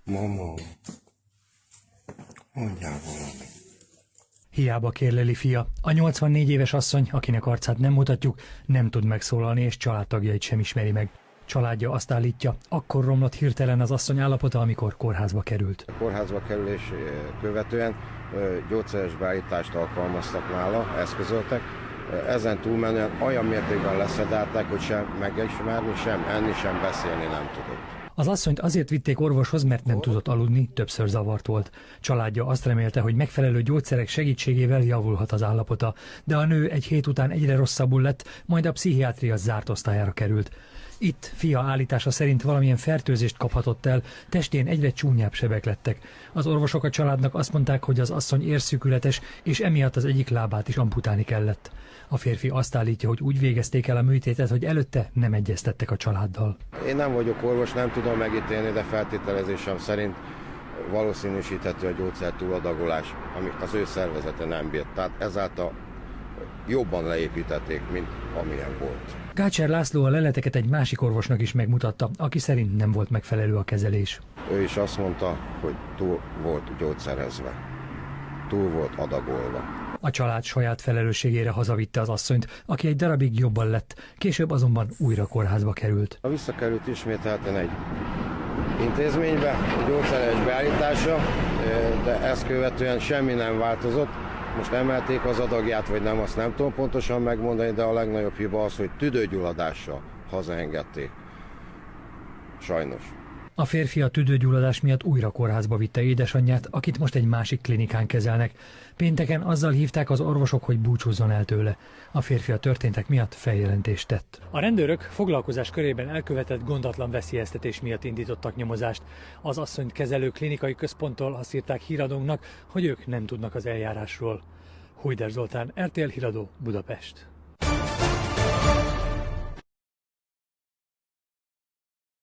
Mama, mondjál valami. Hiába kérleli fia. A 84 éves asszony, akinek arcát nem mutatjuk, nem tud megszólalni, és családtagjait sem ismeri meg. Családja azt állítja, akkor romlott hirtelen az asszony állapota, amikor kórházba került. A kórházba kerülés követően gyógyszeres beállítást alkalmaztak nála, eszközöltek. Ezen túlmenően olyan mértékben leszedálták, hogy sem megismerni, sem enni, sem beszélni nem tudott. Az asszonyt azért vitték orvoshoz, mert nem tudott aludni, többször zavart volt. Családja azt remélte, hogy megfelelő gyógyszerek segítségével javulhat az állapota, de a nő egy hét után egyre rosszabbul lett, majd a pszichiátria zárt osztályára került. Itt fia állítása szerint valamilyen fertőzést kaphatott el, testén egyre csúnyább sebek lettek. Az orvosok a családnak azt mondták, hogy az asszony érszűkületes, és emiatt az egyik lábát is amputálni kellett. A férfi azt állítja, hogy úgy végezték el a műtétet, hogy előtte nem egyeztettek a családdal. Én nem vagyok orvos, nem tudom megítélni, de feltételezésem szerint valószínűsíthető a gyógyszer túladagolás, ami az ő szervezete nem bírt. Tehát ezáltal jobban leépítették, mint amilyen volt. Gácser László a leleteket egy másik orvosnak is megmutatta, aki szerint nem volt megfelelő a kezelés. Ő is azt mondta, hogy túl volt gyógyszerezve, túl volt adagolva. A család saját felelősségére hazavitte az asszonyt, aki egy darabig jobban lett, később azonban újra kórházba került. Visszakerült ismételten egy intézménybe, egy gyógyszeres beállítása, de ezt követően semmi nem változott. Most emelték az adagját, vagy nem, azt nem tudom pontosan megmondani, de a legnagyobb hiba az, hogy tüdőgyulladással hazaengedték. Sajnos. A férfi a tüdőgyulladás miatt újra kórházba vitte édesanyját, akit most egy másik klinikán kezelnek. Pénteken azzal hívták az orvosok, hogy búcsúzzon el tőle. A férfi a történtek miatt feljelentést tett. A rendőrök foglalkozás körében elkövetett gondatlan veszélyeztetés miatt indítottak nyomozást. Az asszonyt kezelő klinikai központtól azt írták híradónknak, hogy ők nem tudnak az eljárásról. Hujder Zoltán, RTL Híradó, Budapest.